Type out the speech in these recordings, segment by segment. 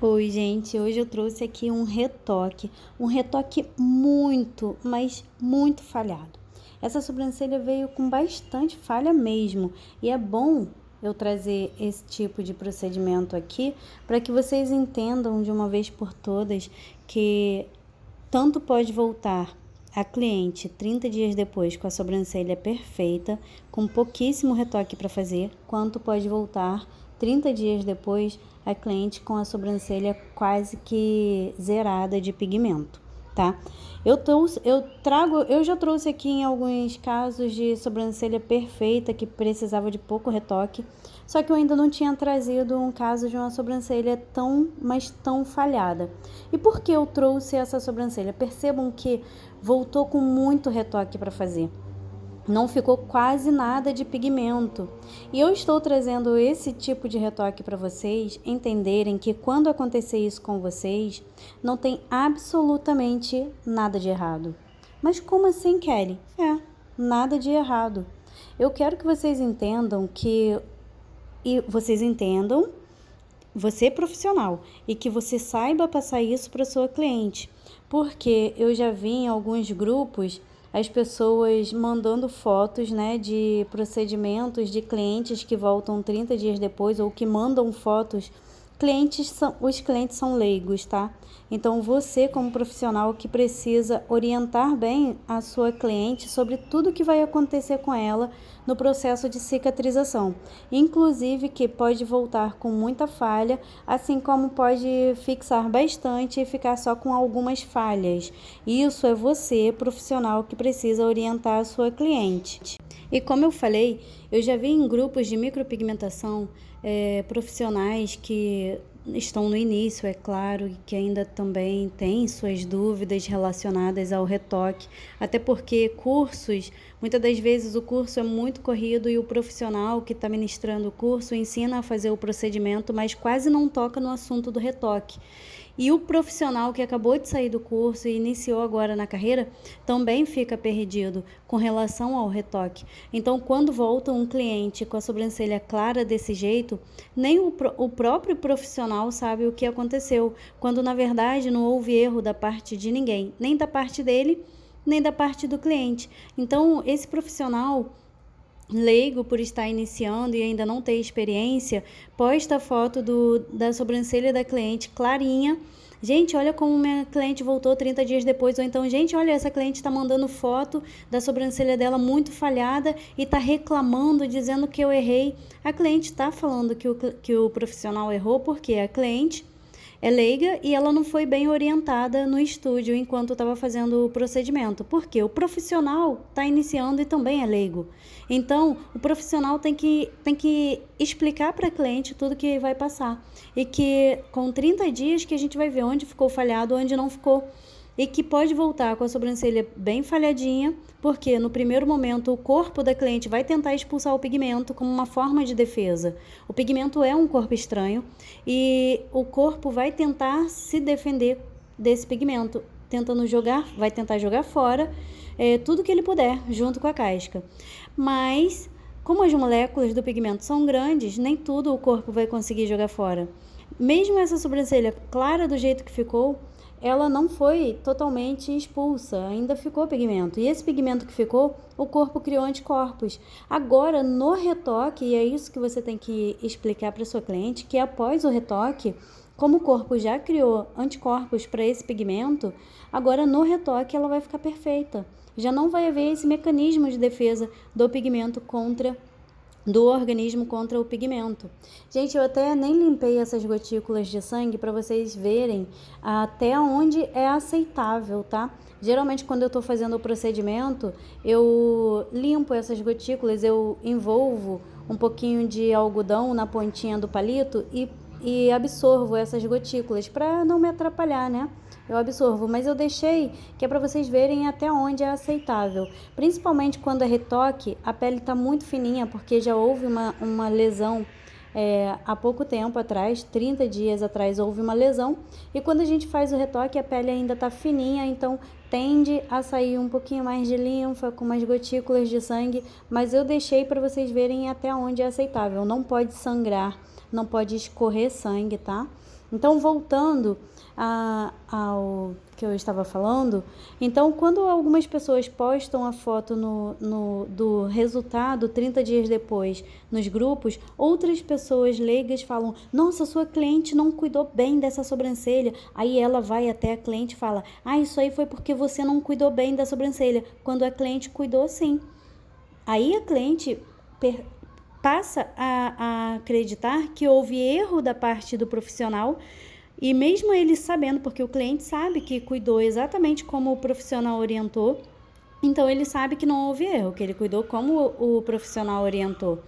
Oi, gente, hoje eu trouxe aqui um retoque muito, mas muito falhado. Essa sobrancelha veio com bastante falha mesmo, e é bom eu trazer esse tipo de procedimento aqui para que vocês entendam de uma vez por todas que tanto pode voltar a cliente 30 dias depois com a sobrancelha perfeita, com pouquíssimo retoque para fazer, quanto pode voltar 30 dias depois a cliente com a sobrancelha quase que zerada de pigmento, tá? Eu já trouxe aqui em alguns casos de sobrancelha perfeita que precisava de pouco retoque, só que eu ainda não tinha trazido um caso de uma sobrancelha mas tão falhada. E por que eu trouxe essa sobrancelha? Percebam que voltou com muito retoque para fazer. Não ficou quase nada de pigmento. E eu estou trazendo esse tipo de retoque para vocês entenderem que quando acontecer isso com vocês, não tem absolutamente nada de errado. Mas como assim, Kelly? Nada de errado. Eu quero que vocês entendam você profissional, e que você saiba passar isso para sua cliente, porque eu já vi em alguns grupos as pessoas mandando fotos, né, de procedimentos de clientes que voltam 30 dias depois ou que mandam fotos. Os clientes são leigos, tá? Então você, como profissional, que precisa orientar bem a sua cliente sobre tudo que vai acontecer com ela no processo de cicatrização, inclusive que pode voltar com muita falha, assim como pode fixar bastante e ficar só com algumas falhas. Isso é você, profissional, que precisa orientar a sua cliente. E como eu falei, eu já vi em grupos de micropigmentação profissionais que estão no início, é claro, e que ainda também têm suas dúvidas relacionadas ao retoque, até porque muitas das vezes o curso é muito corrido e o profissional que está ministrando o curso ensina a fazer o procedimento, mas quase não toca no assunto do retoque. E o profissional que acabou de sair do curso e iniciou agora na carreira também fica perdido com relação ao retoque. Então, quando volta um cliente com a sobrancelha clara desse jeito, nem o próprio profissional sabe o que aconteceu, quando na verdade não houve erro da parte de ninguém, nem da parte dele, nem da parte do cliente. Então, esse profissional leigo, por estar iniciando e ainda não ter experiência, posta a foto da sobrancelha da cliente clarinha. Gente, olha como minha cliente voltou 30 dias depois. Ou então, gente, olha, essa cliente está mandando foto da sobrancelha dela muito falhada e está reclamando, dizendo que eu errei. A cliente está falando que o profissional errou porque a cliente é leiga e ela não foi bem orientada no estúdio enquanto estava fazendo o procedimento, porque o profissional está iniciando e também é leigo. Então, o profissional tem que explicar para a cliente tudo que vai passar, e que com 30 dias que a gente vai ver onde ficou falhado, onde não ficou, e que pode voltar com a sobrancelha bem falhadinha, porque no primeiro momento o corpo da cliente vai tentar expulsar o pigmento como uma forma de defesa. O pigmento é um corpo estranho e o corpo vai tentar se defender desse pigmento, vai tentar jogar fora tudo que ele puder, junto com a casca. Mas, como as moléculas do pigmento são grandes, nem tudo o corpo vai conseguir jogar fora. Mesmo essa sobrancelha clara do jeito que ficou, ela não foi totalmente expulsa, ainda ficou pigmento. E esse pigmento que ficou, o corpo criou anticorpos. Agora, no retoque, e é isso que você tem que explicar para sua cliente, que após o retoque, como o corpo já criou anticorpos para esse pigmento, agora no retoque ela vai ficar perfeita. Já não vai haver esse mecanismo de defesa do organismo contra o pigmento. Gente, eu até nem limpei essas gotículas de sangue para vocês verem até onde é aceitável, tá? Geralmente, quando eu tô fazendo o procedimento, eu limpo essas gotículas, eu envolvo um pouquinho de algodão na pontinha do palito e absorvo essas gotículas para não me atrapalhar, né? Eu absorvo, mas eu deixei que é para vocês verem até onde é aceitável. Principalmente quando é retoque, a pele está muito fininha, porque já houve uma lesão há pouco tempo atrás, 30 dias atrás houve uma lesão, e quando a gente faz o retoque a pele ainda está fininha, então tende a sair um pouquinho mais de linfa, com umas gotículas de sangue, mas eu deixei para vocês verem até onde é aceitável. Não pode sangrar, não pode escorrer sangue, tá? Então, voltando ao que eu estava falando, então, quando algumas pessoas postam a foto do resultado 30 dias depois nos grupos, outras pessoas leigas falam: nossa, sua cliente não cuidou bem dessa sobrancelha. Aí ela vai até a cliente e fala: isso aí foi porque você não cuidou bem da sobrancelha, quando a cliente cuidou sim. Aí a cliente passa a acreditar que houve erro da parte do profissional, e mesmo ele sabendo, porque o cliente sabe que cuidou exatamente como o profissional orientou, então ele sabe que não houve erro, que ele cuidou como o profissional orientou.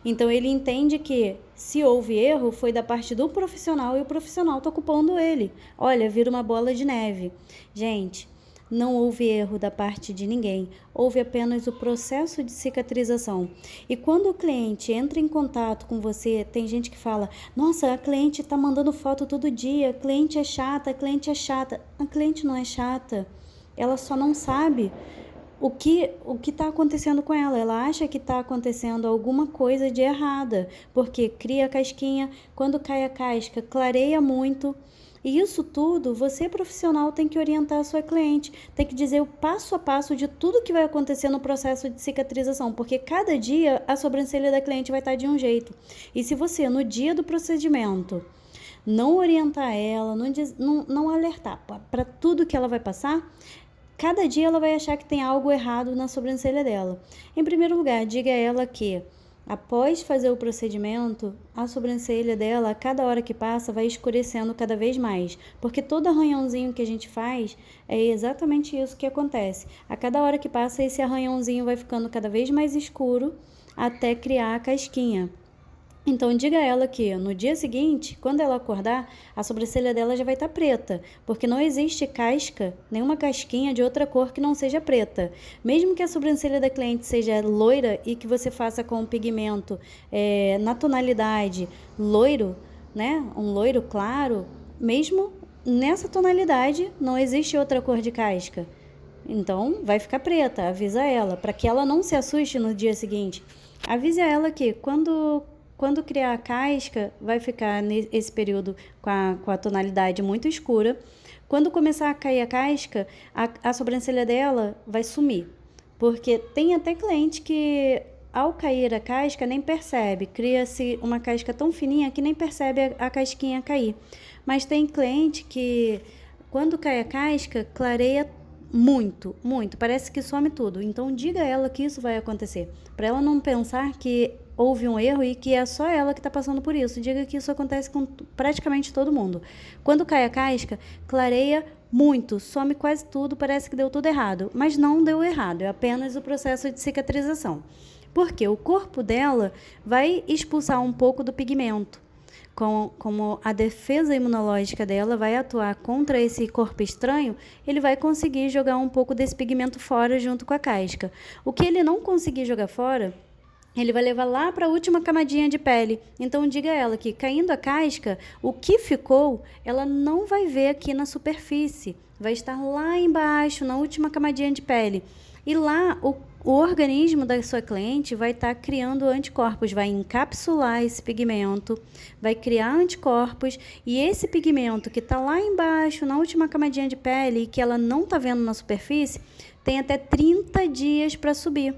Então ele entende que se houve erro foi da parte do profissional e o profissional está culpando ele. Olha, vira uma bola de neve. Gente, não houve erro da parte de ninguém, houve apenas o processo de cicatrização. E quando o cliente entra em contato com você, tem gente que fala: nossa, a cliente está mandando foto todo dia, a cliente é chata, a cliente é chata. A cliente não é chata, ela só não sabe o que está acontecendo com ela. Ela acha que está acontecendo alguma coisa de errada, porque cria a casquinha, quando cai a casca, clareia muito. E isso tudo, você profissional tem que orientar a sua cliente, tem que dizer o passo a passo de tudo que vai acontecer no processo de cicatrização, porque cada dia a sobrancelha da cliente vai estar de um jeito. E se você, no dia do procedimento, não orientar ela, não alertar para tudo que ela vai passar, cada dia ela vai achar que tem algo errado na sobrancelha dela. Em primeiro lugar, diga a ela que, após fazer o procedimento, a sobrancelha dela, a cada hora que passa, vai escurecendo cada vez mais. Porque todo arranhãozinho que a gente faz, é exatamente isso que acontece. A cada hora que passa, esse arranhãozinho vai ficando cada vez mais escuro, até criar a casquinha. Então, diga a ela que no dia seguinte, quando ela acordar, a sobrancelha dela já vai estar preta, porque não existe casca, nenhuma casquinha de outra cor que não seja preta. Mesmo que a sobrancelha da cliente seja loira e que você faça com um pigmento na tonalidade loiro, né, um loiro claro, mesmo nessa tonalidade não existe outra cor de casca. Então, vai ficar preta, avisa ela, para que ela não se assuste no dia seguinte. Avise a ela que quando criar a casca, vai ficar nesse período com a tonalidade muito escura. Quando começar a cair a casca, a sobrancelha dela vai sumir. Porque tem até cliente que, ao cair a casca, nem percebe. Cria-se uma casca tão fininha que nem percebe a casquinha cair. Mas tem cliente que, quando cai a casca, clareia muito, muito. Parece que some tudo. Então, diga a ela que isso vai acontecer. Para ela não pensar que houve um erro e que é só ela que está passando por isso. Diga que isso acontece com praticamente todo mundo. Quando cai a casca, clareia muito, some quase tudo, parece que deu tudo errado. Mas não deu errado, é apenas o processo de cicatrização. Porque o corpo dela vai expulsar um pouco do pigmento. Como a defesa imunológica dela vai atuar contra esse corpo estranho, ele vai conseguir jogar um pouco desse pigmento fora junto com a casca. O que ele não conseguir jogar fora, ele vai levar lá para a última camadinha de pele. Então, diga a ela que, caindo a casca, o que ficou, ela não vai ver aqui na superfície. Vai estar lá embaixo, na última camadinha de pele. E lá, o organismo da sua cliente vai estar criando anticorpos, vai encapsular esse pigmento, vai criar anticorpos, e esse pigmento que está lá embaixo, na última camadinha de pele, e que ela não está vendo na superfície, tem até 30 dias para subir.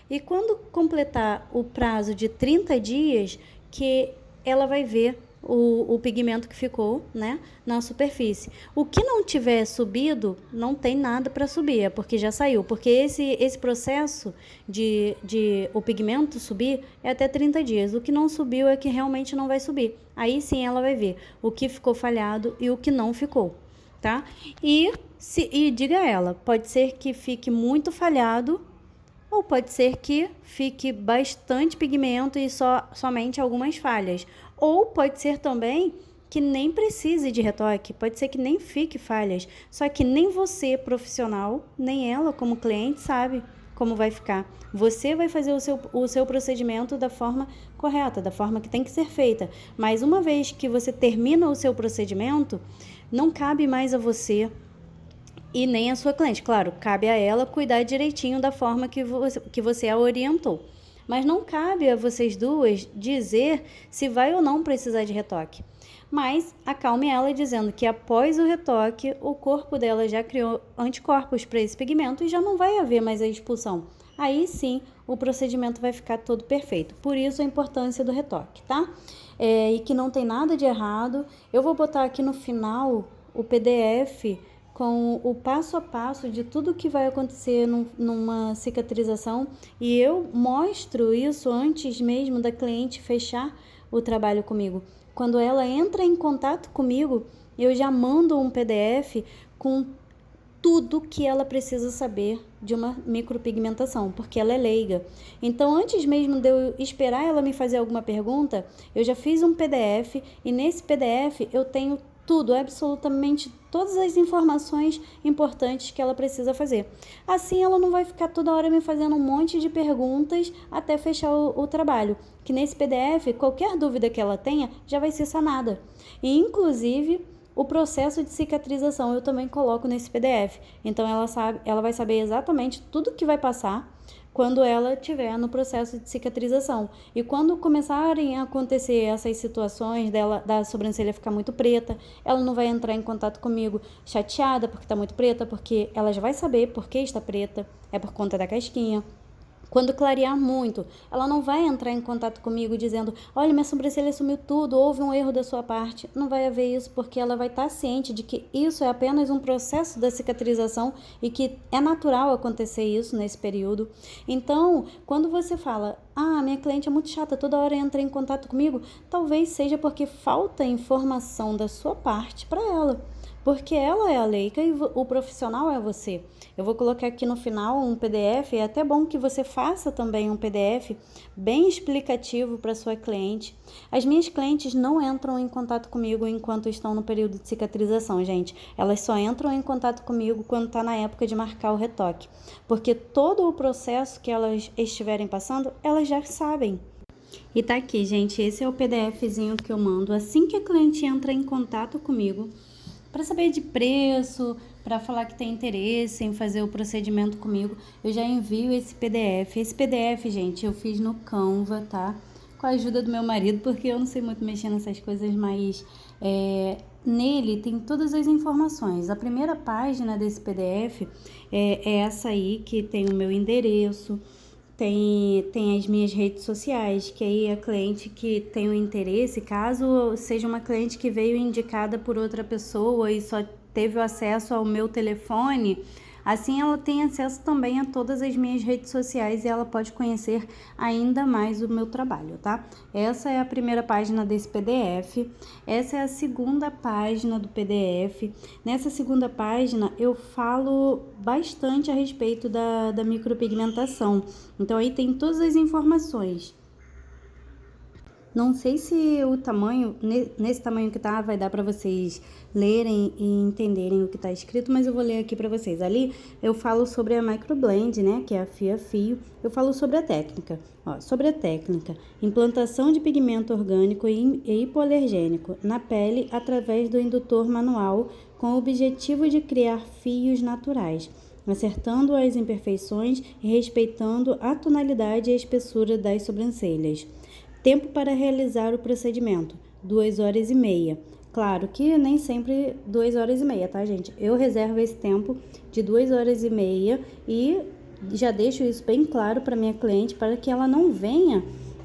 E quando completar o prazo de 30 dias, que ela vai ver o pigmento que ficou, né, na superfície. O que não tiver subido, não tem nada para subir, é porque já saiu. Porque esse processo de o pigmento subir é até 30 dias. O que não subiu é que realmente não vai subir. Aí sim ela vai ver o que ficou falhado e o que não ficou, tá? E diga a ela, pode ser que fique muito falhado, ou pode ser que fique bastante pigmento e somente algumas falhas. Ou pode ser também que nem precise de retoque, pode ser que nem fique falhas. Só que nem você, profissional, nem ela, como cliente, sabe como vai ficar. Você vai fazer o seu procedimento da forma correta, da forma que tem que ser feita. Mas uma vez que você termina o seu procedimento, não cabe mais a você e nem a sua cliente. Claro, cabe a ela cuidar direitinho da forma que você a orientou. Mas não cabe a vocês duas dizer se vai ou não precisar de retoque. Mas acalme ela dizendo que após o retoque, o corpo dela já criou anticorpos para esse pigmento e já não vai haver mais a expulsão. Aí sim, o procedimento vai ficar todo perfeito. Por isso a importância do retoque, tá? E que não tem nada de errado. Eu vou botar aqui no final o PDF com o passo a passo de tudo que vai acontecer numa cicatrização, e eu mostro isso antes mesmo da cliente fechar o trabalho comigo. Quando ela entra em contato comigo, eu já mando um PDF com tudo que ela precisa saber de uma micropigmentação, porque ela é leiga. Então, antes mesmo de eu esperar ela me fazer alguma pergunta, eu já fiz um PDF, e nesse PDF eu tenho tudo, absolutamente todas as informações importantes que ela precisa fazer. Assim ela não vai ficar toda hora me fazendo um monte de perguntas até fechar o trabalho, que nesse PDF, qualquer dúvida que ela tenha já vai ser sanada. E inclusive o processo de cicatrização eu também coloco nesse PDF. Então ela vai saber exatamente tudo que vai passar quando ela estiver no processo de cicatrização. E quando começarem a acontecer essas situações da sobrancelha ficar muito preta, ela não vai entrar em contato comigo chateada porque está muito preta, porque ela já vai saber por que está preta, é por conta da casquinha. Quando clarear muito, ela não vai entrar em contato comigo dizendo: olha, minha sobrancelha sumiu tudo, houve um erro da sua parte. Não vai haver isso, porque ela vai estar ciente de que isso é apenas um processo da cicatrização e que é natural acontecer isso nesse período. Então, quando você fala: ah, minha cliente é muito chata, toda hora entra em contato comigo, talvez seja porque falta informação da sua parte para ela. Porque ela é a leiga e o profissional é você. Eu vou colocar aqui no final um PDF, é até bom que você faça também um PDF bem explicativo para sua cliente. As minhas clientes não entram em contato comigo enquanto estão no período de cicatrização, gente. Elas só entram em contato comigo quando está na época de marcar o retoque. Porque todo o processo que elas estiverem passando, elas já sabem. E tá aqui, gente, esse é o PDFzinho que eu mando assim que a cliente entra em contato comigo, para saber de preço, para falar que tem interesse em fazer o procedimento comigo, eu já envio esse PDF. Esse PDF, gente, eu fiz no Canva, tá? Com a ajuda do meu marido, porque eu não sei muito mexer nessas coisas, mas nele tem todas as informações. A primeira página desse PDF é essa aí, que tem o meu endereço, tem as minhas redes sociais, que aí a cliente que tem o interesse, caso seja uma cliente que veio indicada por outra pessoa e só teve o acesso ao meu telefone, assim ela tem acesso também a todas as minhas redes sociais e ela pode conhecer ainda mais o meu trabalho, tá? Essa é a primeira página desse PDF, essa é a segunda página do PDF. Nessa segunda página eu falo bastante a respeito da micropigmentação, então aí tem todas as informações. Não sei se o tamanho, nesse tamanho que tá, vai dar para vocês lerem e entenderem o que tá escrito, mas eu vou ler aqui para vocês. Ali eu falo sobre a microblend, né, que é a fio a fio. Eu falo sobre a técnica. Ó, sobre a técnica: implantação de pigmento orgânico e hipoalergênico na pele através do indutor manual, com o objetivo de criar fios naturais, acertando as imperfeições e respeitando a tonalidade e a espessura das sobrancelhas. Tempo para realizar o procedimento: 2 horas e meia. Claro que nem sempre 2 horas e meia, tá, gente? Eu reservo esse tempo de 2 horas e meia e já deixo isso bem claro para minha cliente, para que ela não venha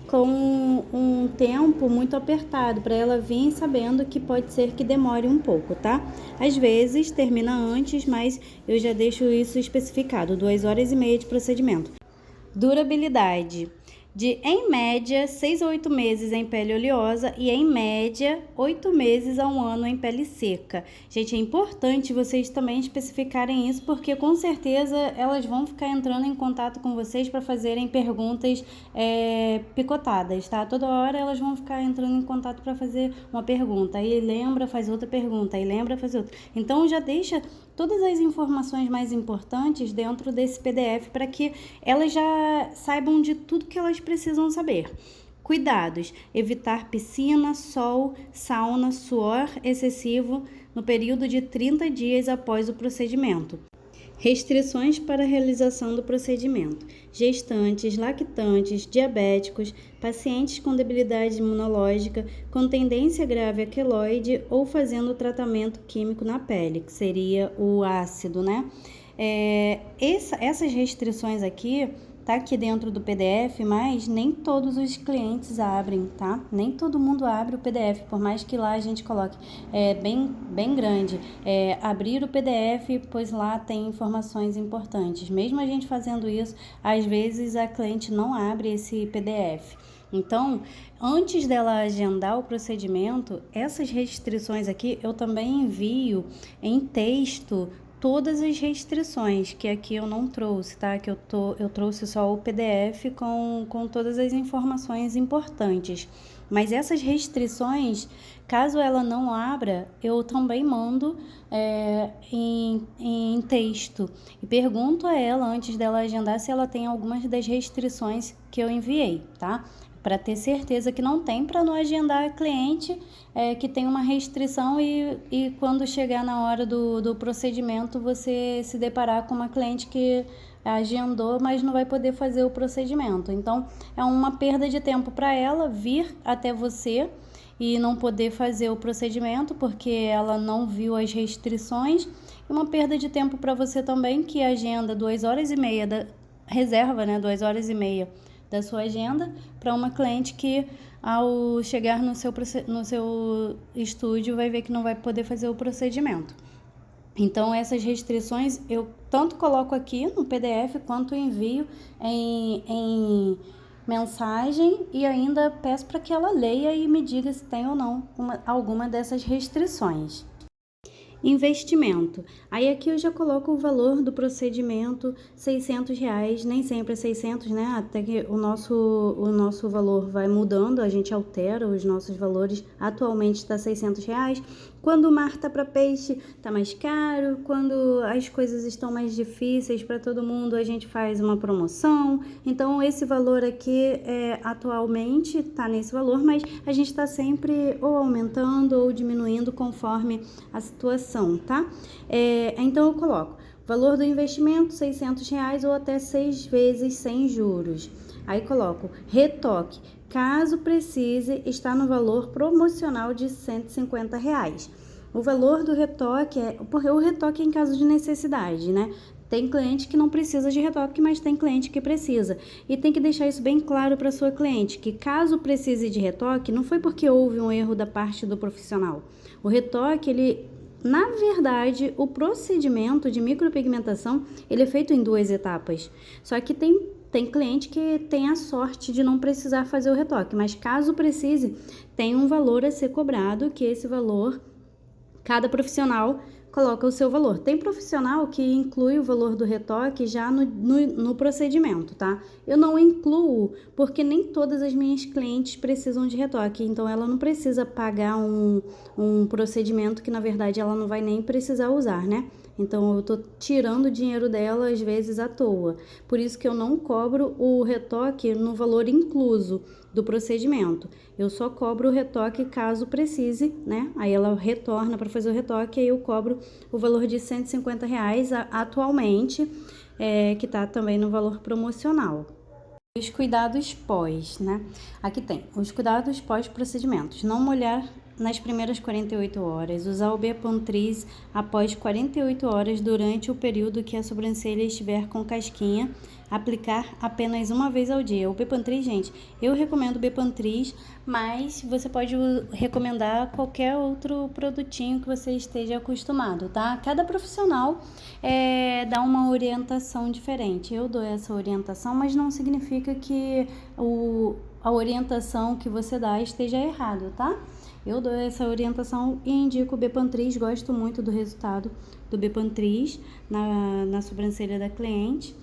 com um tempo muito apertado, para ela vir sabendo que pode ser que demore um pouco, tá? Às vezes termina antes, mas eu já deixo isso especificado: 2 horas e meia de procedimento. Durabilidade: de, em média, 6 a 8 meses em pele oleosa e, em média, 8 meses a 1 ano em pele seca. Gente, é importante vocês também especificarem isso, porque com certeza elas vão ficar entrando em contato com vocês para fazerem perguntas picotadas, tá? Toda hora elas vão ficar entrando em contato para fazer uma pergunta, aí lembra, faz outra pergunta, aí lembra, faz outra. Então, já deixa todas as informações mais importantes dentro desse PDF para que elas já saibam de tudo que elas precisam saber. Cuidados: evitar piscina, sol, sauna, suor excessivo no período de 30 dias após o procedimento. Restrições para a realização do procedimento: gestantes, lactantes, diabéticos, pacientes com debilidade imunológica, com tendência grave a queloide ou fazendo tratamento químico na pele, que seria o ácido, né? Essas restrições aqui tá aqui dentro do PDF, mas nem todos os clientes abrem, tá? Nem todo mundo abre o PDF, por mais que lá a gente coloque bem grande. Abrir o PDF, pois lá tem informações importantes. Mesmo a gente fazendo isso, às vezes a cliente não abre esse PDF. Então, antes dela agendar o procedimento, essas restrições aqui eu também envio em texto todas as restrições, que aqui eu não trouxe, tá? Que eu trouxe só o PDF com todas as informações importantes. Mas essas restrições, caso ela não abra, eu também mando em texto. E pergunto a ela, antes dela agendar, se ela tem algumas das restrições que eu enviei, tá? Para ter certeza que não tem, para não agendar a cliente que tem uma restrição e quando chegar na hora do procedimento você se deparar com uma cliente que agendou, mas não vai poder fazer o procedimento. Então, é uma perda de tempo para ela vir até você e não poder fazer o procedimento porque ela não viu as restrições, e uma perda de tempo para você também, que agenda 2h30 reserva, né, 2h30 da sua agenda para uma cliente que, ao chegar no seu estúdio, vai ver que não vai poder fazer o procedimento. Então, essas restrições eu tanto coloco aqui no PDF quanto envio em mensagem, e ainda peço para que ela leia e me diga se tem ou não alguma dessas restrições. Investimento. Aí aqui eu já coloco o valor do procedimento, R$600, nem sempre é 600, né? Até que o nosso valor vai mudando, a gente altera os nossos valores. Atualmente está R$600. Quando o mar tá para peixe, tá mais caro. Quando as coisas estão mais difíceis para todo mundo, a gente faz uma promoção. Então, esse valor aqui, atualmente tá nesse valor, mas a gente está sempre ou aumentando ou diminuindo conforme a situação, tá? Então, eu coloco valor do investimento, R$600 ou até 6 vezes sem juros. Aí coloco retoque, caso precise, está no valor promocional de R$150. O valor do retoque porque o retoque é em caso de necessidade, né? Tem cliente que não precisa de retoque, mas tem cliente que precisa. E tem que deixar isso bem claro para sua cliente, que caso precise de retoque, não foi porque houve um erro da parte do profissional. O retoque, na verdade, o procedimento de micropigmentação, ele é feito em 2 etapas. Só que tem cliente que tem a sorte de não precisar fazer o retoque, mas caso precise, tem um valor a ser cobrado, que esse valor, cada profissional coloca o seu valor. Tem profissional que inclui o valor do retoque já no procedimento, tá? Eu não incluo, porque nem todas as minhas clientes precisam de retoque, então ela não precisa pagar um procedimento que, na verdade, ela não vai nem precisar usar, né? Então, eu tô tirando o dinheiro dela, às vezes, à toa. Por isso que eu não cobro o retoque no valor incluso do procedimento. Eu só cobro o retoque caso precise, né? Aí ela retorna para fazer o retoque, aí eu cobro o valor de R$150 atualmente, que tá também no valor promocional. Os cuidados pós, né? Aqui tem os cuidados pós-procedimentos. Não molhar nas primeiras 48 horas, usar o Bepantris após 48 horas durante o período que a sobrancelha estiver com casquinha, aplicar apenas uma vez ao dia. O Bepantris, gente, eu recomendo o Bepantris, mas você pode recomendar qualquer outro produtinho que você esteja acostumado, tá? Cada profissional dá uma orientação diferente. Eu dou essa orientação, mas não significa que a orientação que você dá esteja errado, tá? Eu dou essa orientação e indico o Bepantris, gosto muito do resultado do Bepantris na sobrancelha da cliente.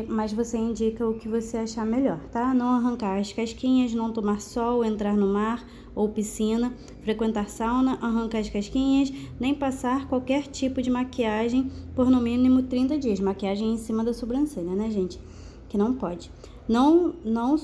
Mas você indica o que você achar melhor, tá? Não arrancar as casquinhas, não tomar sol, entrar no mar ou piscina, frequentar sauna, arrancar as casquinhas, nem passar qualquer tipo de maquiagem por no mínimo 30 dias. Maquiagem em cima da sobrancelha, né, gente? Que não pode. Não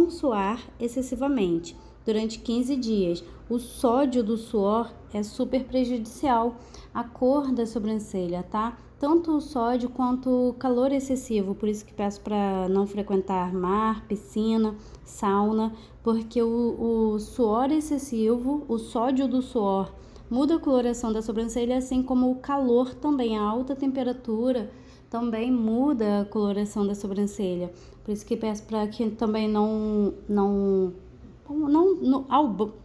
suar excessivamente durante 15 dias. o sódio do suor é super prejudicial à cor da sobrancelha, tá? Tanto o sódio quanto o calor excessivo, por isso que peço para não frequentar mar, piscina, sauna, porque o suor excessivo, o sódio do suor, muda a coloração da sobrancelha, assim como o calor também, a alta temperatura também muda a coloração da sobrancelha. Por isso que peço para que também ao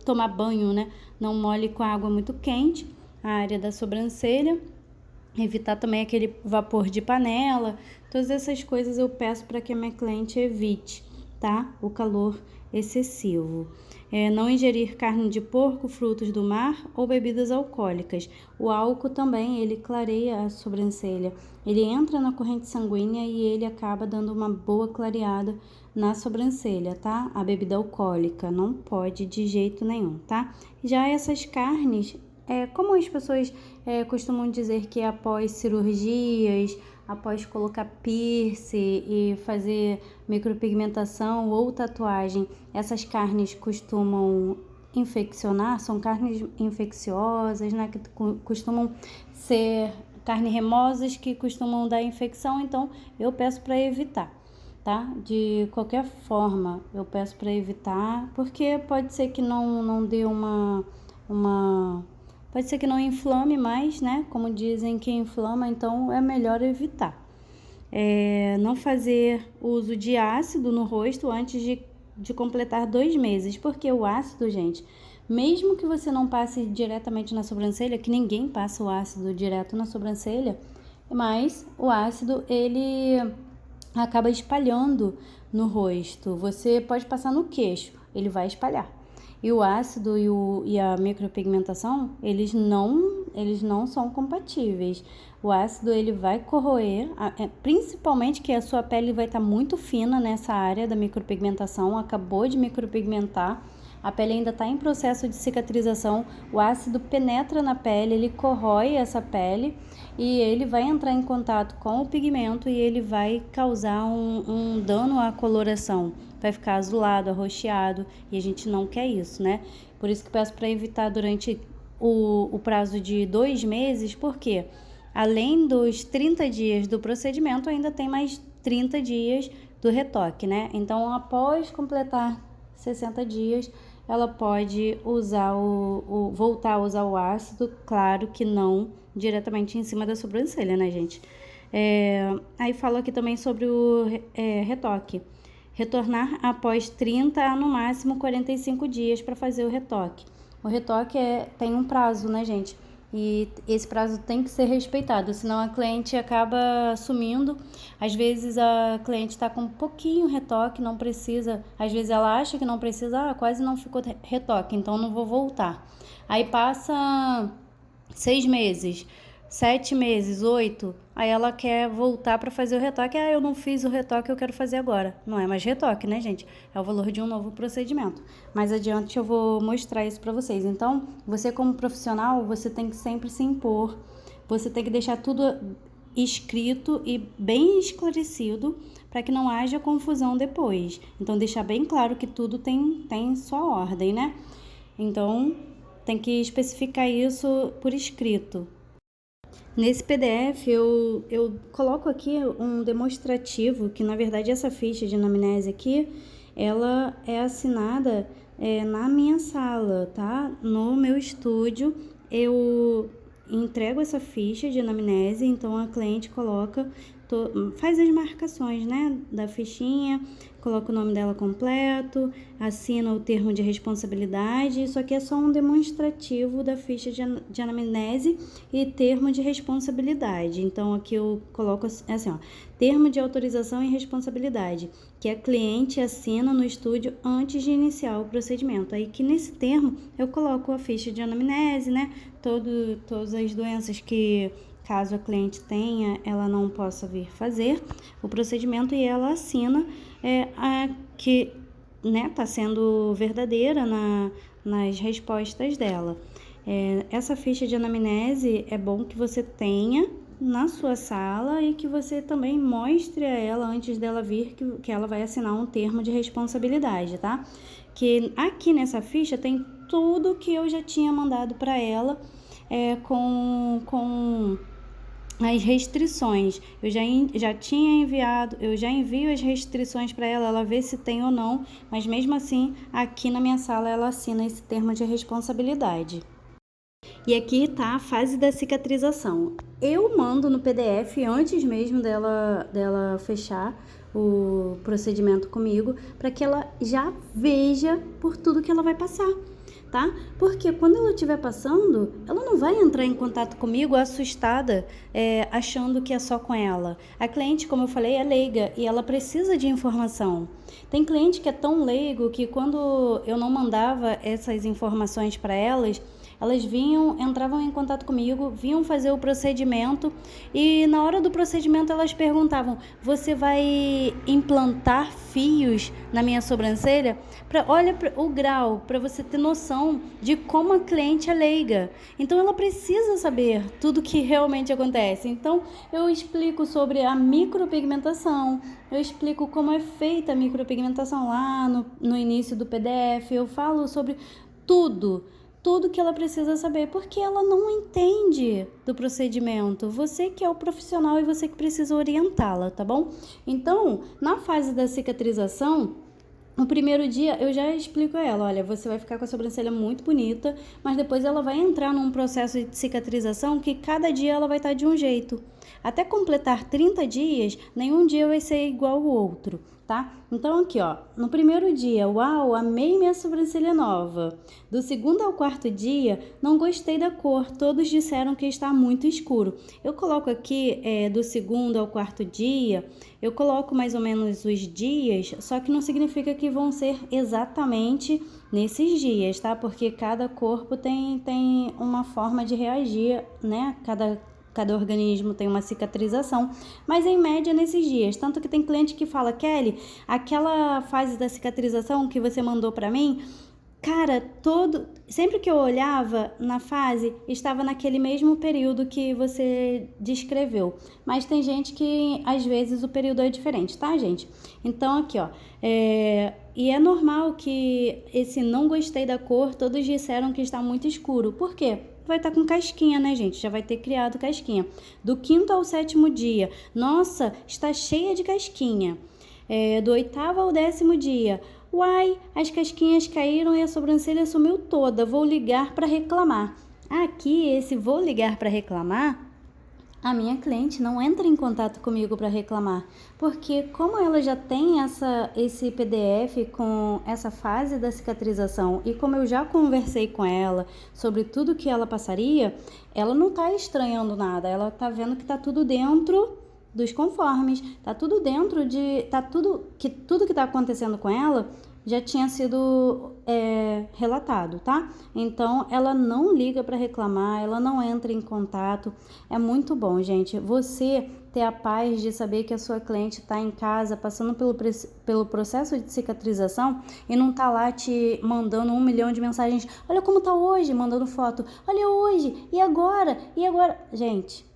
tomar banho, né, não molhe com água muito quente a área da sobrancelha. Evitar também aquele vapor de panela, todas essas coisas eu peço para que a minha cliente evite, tá? O calor excessivo. Não ingerir carne de porco, frutos do mar ou bebidas alcoólicas. O álcool também, ele clareia a sobrancelha. Ele entra na corrente sanguínea e ele acaba dando uma boa clareada na sobrancelha, tá? A bebida alcoólica não pode de jeito nenhum, tá? Já essas carnes, como as pessoas costumam dizer que após cirurgias, após colocar piercing e fazer micropigmentação ou tatuagem, essas carnes costumam infeccionar, são carnes infecciosas, né, que costumam ser carnes remosas que costumam dar infecção, então eu peço para evitar, tá? De qualquer forma, eu peço para evitar, porque pode ser que não dê pode ser que não inflame mais, né? Como dizem que inflama, então é melhor evitar. Não fazer uso de ácido no rosto antes de completar 2 meses, porque o ácido, gente, mesmo que você não passe diretamente na sobrancelha, que ninguém passa o ácido direto na sobrancelha, mas o ácido, ele acaba espalhando no rosto. Você pode passar no queixo, ele vai espalhar. E o ácido e a micropigmentação, eles não são compatíveis. O ácido, ele vai corroer, principalmente que a sua pele vai estar muito fina nessa área da micropigmentação, acabou de micropigmentar, a pele ainda está em processo de cicatrização, o ácido penetra na pele, ele corrói essa pele e ele vai entrar em contato com o pigmento e ele vai causar um dano à coloração. Vai ficar azulado, arroxeado, e a gente não quer isso, né? Por isso que peço para evitar durante o prazo de 2 meses, porque além dos 30 dias do procedimento, ainda tem mais 30 dias do retoque, né? Então, após completar 60 dias, ela pode usar voltar a usar o ácido, claro que não diretamente em cima da sobrancelha, né, gente? Aí falo aqui também sobre o retoque. Retornar após 30 a no máximo 45 dias para fazer o retoque. O retoque tem um prazo, né, gente? E esse prazo tem que ser respeitado, senão a cliente acaba sumindo. Às vezes a cliente está com um pouquinho retoque, não precisa. Às vezes ela acha que não precisa, quase não ficou retoque, então não vou voltar. Aí passa 6 meses, 7 meses, 8, aí ela quer voltar para fazer o retoque. Eu não fiz o retoque, eu quero fazer agora. Não é mais retoque, né, gente? É o valor de um novo procedimento. Mais adiante eu vou mostrar isso para vocês. Então, você como profissional, você tem que sempre se impor, você tem que deixar tudo escrito e bem esclarecido para que não haja confusão depois. Então, deixar bem claro que tudo tem sua ordem, né? Então, tem que especificar isso por escrito. Nesse PDF eu coloco aqui um demonstrativo, que na verdade essa ficha de anamnese aqui, ela é assinada na minha sala, tá? No meu estúdio eu entrego essa ficha de anamnese, então a cliente faz as marcações, né, da fichinha, coloca o nome dela completo, assina o termo de responsabilidade. Isso aqui é só um demonstrativo da ficha de anamnese e termo de responsabilidade. Então, aqui eu coloco assim, ó, termo de autorização e responsabilidade, que a cliente assina no estúdio antes de iniciar o procedimento. Aí que nesse termo eu coloco a ficha de anamnese, né, todas as doenças que, caso a cliente tenha, ela não possa vir fazer o procedimento, e ela assina que, né, tá sendo verdadeira nas respostas dela. Essa ficha de anamnese é bom que você tenha na sua sala e que você também mostre a ela antes dela vir que ela vai assinar um termo de responsabilidade, tá? Que aqui nessa ficha tem tudo que eu já tinha mandado para ela, com as restrições. Eu já tinha enviado, eu já envio as restrições para ela vê se tem ou não, mas mesmo assim, aqui na minha sala ela assina esse termo de responsabilidade. E aqui tá a fase da cicatrização. Eu mando no PDF antes mesmo dela fechar o procedimento comigo, para que ela já veja por tudo que ela vai passar, tá? Porque quando ela estiver passando, ela não vai entrar em contato comigo assustada, achando que é só com ela. A cliente, como eu falei, é leiga e ela precisa de informação. Tem cliente que é tão leigo que quando eu não mandava essas informações para elas entravam em contato comigo, vinham fazer o procedimento e na hora do procedimento elas perguntavam: você vai implantar fios na minha sobrancelha? Olha o grau, para você ter noção de como a cliente é leiga. Então ela precisa saber tudo que realmente acontece. Então eu explico sobre a micropigmentação, eu explico como é feita a micropigmentação lá no início do PDF, eu falo sobre tudo que ela precisa saber, porque ela não entende do procedimento. Você que é o profissional e você que precisa orientá-la, tá bom? Então, na fase da cicatrização, no primeiro dia eu já explico a ela: olha, você vai ficar com a sobrancelha muito bonita, mas depois ela vai entrar num processo de cicatrização que cada dia ela vai estar de um jeito. Até completar 30 dias, nenhum dia vai ser igual ao outro, tá? Então aqui, ó, no primeiro dia, uau, amei minha sobrancelha nova. Do segundo ao quarto dia, não gostei da cor, todos disseram que está muito escuro. Eu coloco aqui, do segundo ao quarto dia, eu coloco mais ou menos os dias, só que não significa que vão ser exatamente nesses dias, tá? Porque cada corpo tem uma forma de reagir, né? Cada organismo tem uma cicatrização, mas em média nesses dias. Tanto que tem cliente que fala: Kelly, aquela fase da cicatrização que você mandou para mim, cara, sempre que eu olhava na fase, estava naquele mesmo período que você descreveu. Mas tem gente que às vezes o período é diferente, tá, gente? Então aqui, ó, e é normal que esse não gostei da cor, todos disseram que está muito escuro. Por quê? Vai estar com casquinha, né, gente? Já vai ter criado casquinha. Do quinto ao sétimo dia, nossa, está cheia de casquinha. Do oitavo ao 10º dia, uai, as casquinhas caíram e a sobrancelha sumiu toda, vou ligar para reclamar. Aqui, esse vou ligar para reclamar, a minha cliente não entra em contato comigo para reclamar, porque como ela já tem esse PDF com essa fase da cicatrização e como eu já conversei com ela sobre tudo que ela passaria, ela não está estranhando nada, ela está vendo que está tudo dentro dos conformes, tá tudo dentro de... tudo que está acontecendo com ela já tinha sido relatado, tá? Então, ela não liga para reclamar, ela não entra em contato. É muito bom, gente, você ter a paz de saber que a sua cliente está em casa, passando pelo processo de cicatrização e não tá lá te mandando 1 milhão de mensagens. Olha como tá hoje, mandando foto. Olha hoje, e agora? E agora? Gente,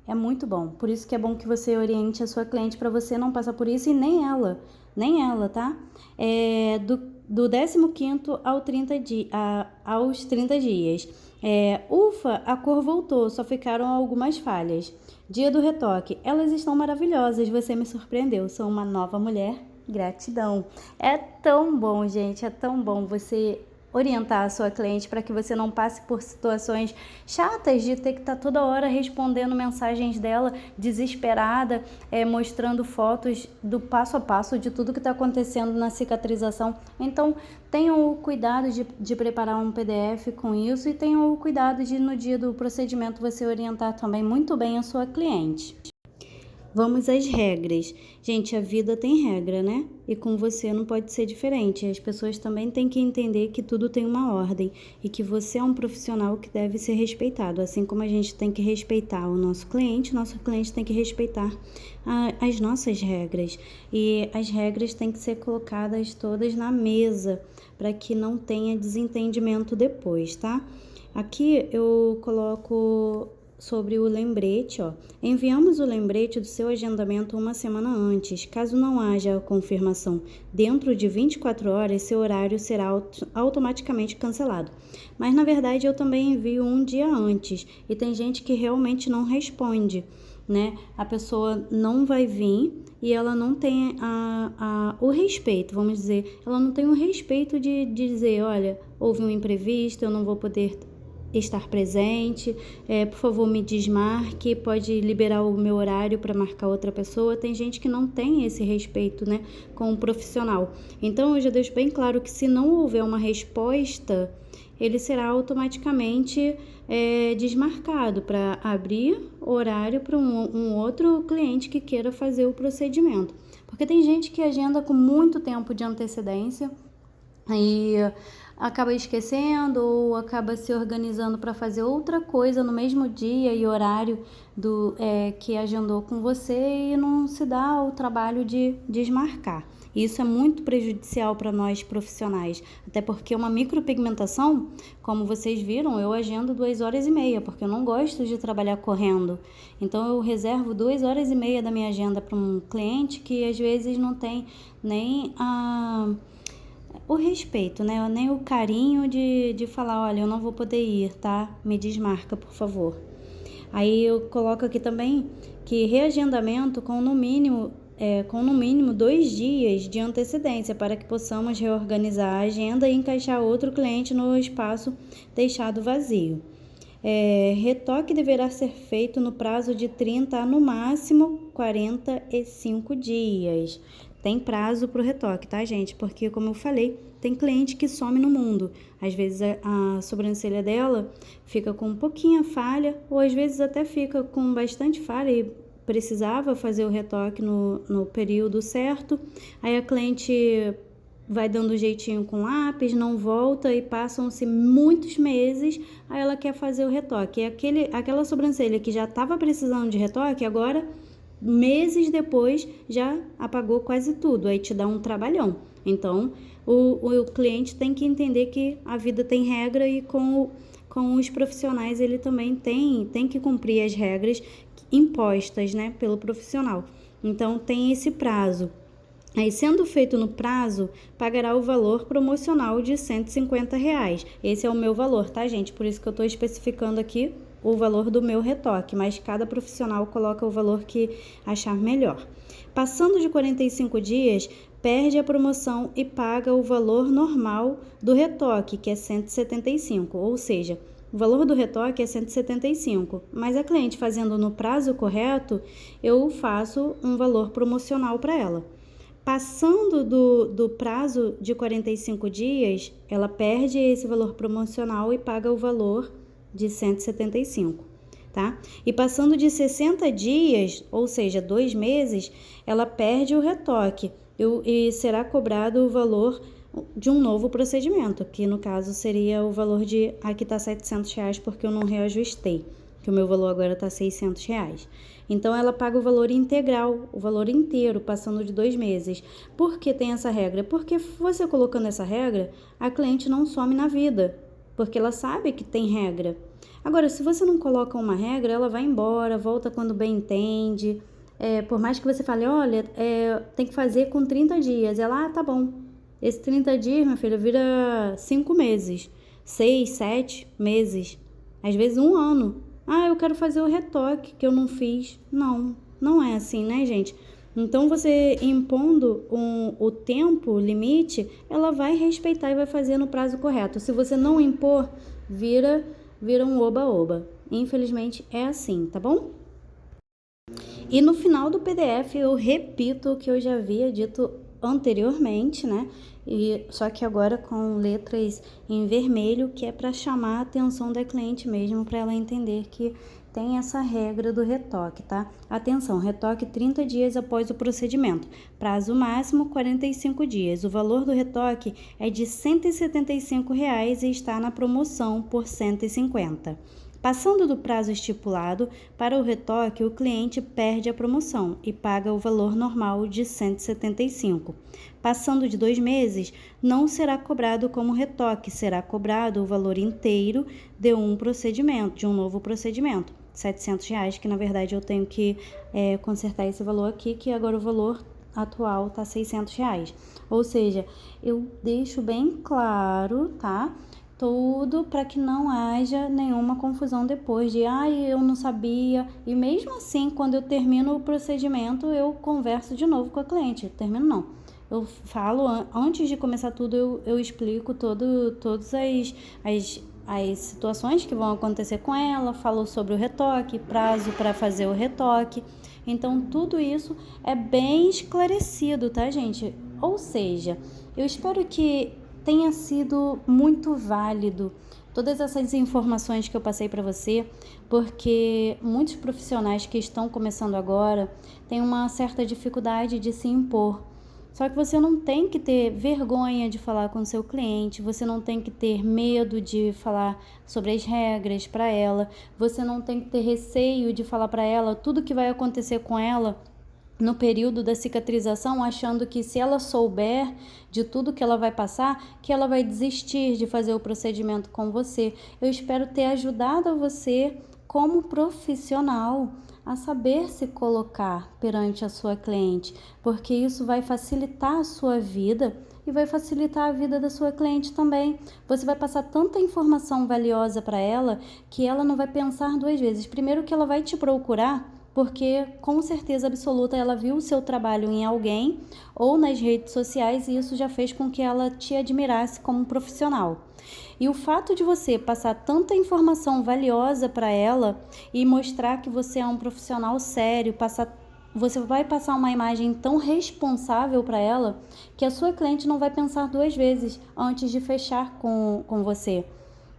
é muito bom. Por isso que é bom que você oriente a sua cliente para você não passar por isso e nem ela, tá? Do 15º aos 30 dias. Ufa, a cor voltou, só ficaram algumas falhas. Dia do retoque. Elas estão maravilhosas, você me surpreendeu. Sou uma nova mulher. Gratidão. É tão bom, gente, é tão bom você orientar a sua cliente para que você não passe por situações chatas de ter que estar toda hora respondendo mensagens dela desesperada, mostrando fotos do passo a passo de tudo que está acontecendo na cicatrização. Então, tenham o cuidado de preparar um PDF com isso e tenham o cuidado de, no dia do procedimento, você orientar também muito bem a sua cliente. Vamos às regras. Gente, a vida tem regra, né? E com você não pode ser diferente. As pessoas também têm que entender que tudo tem uma ordem e que você é um profissional que deve ser respeitado. Assim como a gente tem que respeitar o nosso cliente tem que respeitar as nossas regras. E as regras têm que ser colocadas todas na mesa para que não tenha desentendimento depois, tá? Aqui eu coloco sobre o lembrete, ó. Enviamos o lembrete do seu agendamento uma semana antes. Caso não haja confirmação dentro de 24 horas, seu horário será automaticamente cancelado. Mas, na verdade, eu também envio um dia antes. E tem gente que realmente não responde, né? A pessoa não vai vir e ela não tem o respeito, vamos dizer. Ela não tem o respeito de dizer, olha, houve um imprevisto, eu não vou poder estar presente, por favor me desmarque, pode liberar o meu horário para marcar outra pessoa. Tem gente que não tem esse respeito, né, com o profissional. Então eu já deixo bem claro que se não houver uma resposta, ele será automaticamente desmarcado para abrir horário para um outro cliente que queira fazer o procedimento. Porque tem gente que agenda com muito tempo de antecedência, aí acaba esquecendo ou acaba se organizando para fazer outra coisa no mesmo dia e horário que agendou com você e não se dá o trabalho de desmarcar. Isso é muito prejudicial para nós profissionais, até porque uma micropigmentação, como vocês viram, eu agendo 2h30, porque eu não gosto de trabalhar correndo. Então eu reservo 2h30 da minha agenda para um cliente que às vezes não tem nem o respeito, né? Nem o carinho de falar, olha, eu não vou poder ir, tá? Me desmarca, por favor. Aí eu coloco aqui também que reagendamento com no mínimo 2 dias de antecedência para que possamos reorganizar a agenda e encaixar outro cliente no espaço deixado vazio. Retoque deverá ser feito no prazo de 30 a no máximo 45 dias. Tem prazo para o retoque, tá, gente? Porque, como eu falei, tem cliente que some no mundo. Às vezes a sobrancelha dela fica com um pouquinho falha, ou às vezes até fica com bastante falha e precisava fazer o retoque no período certo. Aí a cliente vai dando jeitinho com lápis, não volta e passam-se muitos meses, aí ela quer fazer o retoque. Aquela sobrancelha que já estava precisando de retoque, agora meses depois já apagou quase tudo, aí te dá um trabalhão. Então o cliente tem que entender que a vida tem regra e com os profissionais ele também tem que cumprir as regras impostas, né, pelo profissional. Então tem esse prazo. Aí, sendo feito no prazo, pagará o valor promocional de R$150. Esse é o meu valor, tá, gente? Por isso que eu estou especificando aqui o valor do meu retoque, mas cada profissional coloca o valor que achar melhor. Passando de 45 dias, perde a promoção e paga o valor normal do retoque, que é 175, ou seja, o valor do retoque é 175, mas a cliente fazendo no prazo correto, eu faço um valor promocional para ela. Passando do prazo de 45 dias, ela perde esse valor promocional e paga o valor de 175, tá? E passando de 60 dias, ou seja, 2 meses, ela perde o retoque e será cobrado o valor de um novo procedimento, que no caso seria o valor de... Aqui tá R$700 porque eu não reajustei, que o meu valor agora tá R$600. Então, ela paga o valor integral, o valor inteiro, passando de 2 meses. Por que tem essa regra? Porque você colocando essa regra, a cliente não some na vida, porque ela sabe que tem regra. Agora, se você não coloca uma regra, ela vai embora, volta quando bem entende. Por mais que você fale, olha, tem que fazer com 30 dias. Ela, tá bom. Esse 30 dias, minha filha, vira 5 meses, 6, 7 meses, às vezes 1 ano. Eu quero fazer o retoque que eu não fiz. Não é assim, né, gente? Então, você impondo o tempo limite, ela vai respeitar e vai fazer no prazo correto. Se você não impor, vira um oba-oba. Infelizmente, é assim, tá bom? E no final do PDF, eu repito o que eu já havia dito anteriormente, né? Só que agora com letras em vermelho, que é para chamar a atenção da cliente mesmo, para ela entender que tem essa regra do retoque, tá? Atenção, retoque 30 dias após o procedimento, prazo máximo 45 dias. O valor do retoque é de R$175 e está na promoção por 150. Passando do prazo estipulado, para o retoque, o cliente perde a promoção e paga o valor normal de R$ 175. Passando de 2 meses, não será cobrado como retoque, será cobrado o valor inteiro de um novo procedimento. R$ 700, que na verdade eu tenho que consertar esse valor aqui, que agora o valor atual tá R$ 600. Ou seja, eu deixo bem claro, tá? Tudo para que não haja nenhuma confusão depois de, eu não sabia. E mesmo assim, quando eu termino o procedimento, eu converso de novo com a cliente. Termino não. Eu falo, antes de começar tudo, eu explico todas as situações que vão acontecer com ela, falo sobre o retoque, prazo para fazer o retoque. Então, tudo isso é bem esclarecido, tá, gente? Ou seja, eu espero que tenha sido muito válido todas essas informações que eu passei para você, porque muitos profissionais que estão começando agora têm uma certa dificuldade de se impor. Só que você não tem que ter vergonha de falar com o seu cliente, você não tem que ter medo de falar sobre as regras para ela, você não tem que ter receio de falar para ela tudo que vai acontecer com ela no período da cicatrização, achando que se ela souber de tudo que ela vai passar, que ela vai desistir de fazer o procedimento com você. Eu espero ter ajudado você, como profissional, a saber se colocar perante a sua cliente, porque isso vai facilitar a sua vida e vai facilitar a vida da sua cliente também. Você vai passar tanta informação valiosa para ela que ela não vai pensar 2 vezes. Primeiro que ela vai te procurar, porque com certeza absoluta ela viu o seu trabalho em alguém ou nas redes sociais e isso já fez com que ela te admirasse como profissional. E o fato de você passar tanta informação valiosa para ela e mostrar que você é um profissional sério, você vai passar uma imagem tão responsável para ela que a sua cliente não vai pensar 2 vezes antes de fechar com você.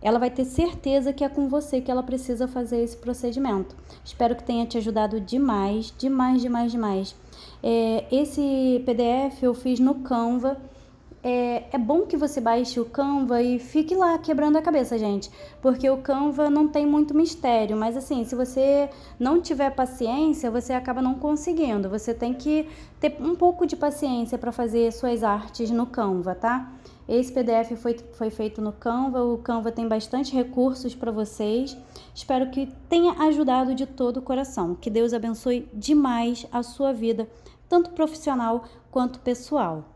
Ela vai ter certeza que é com você que ela precisa fazer esse procedimento. Espero que tenha te ajudado demais, demais, demais, demais. Esse PDF eu fiz no Canva. É bom que você baixe o Canva e fique lá quebrando a cabeça, gente, porque o Canva não tem muito mistério, mas assim, se você não tiver paciência, você acaba não conseguindo. Você tem que ter um pouco de paciência para fazer suas artes no Canva, tá? Esse PDF foi feito no Canva, o Canva tem bastante recursos para vocês. Espero que tenha ajudado de todo o coração. Que Deus abençoe demais a sua vida, tanto profissional quanto pessoal.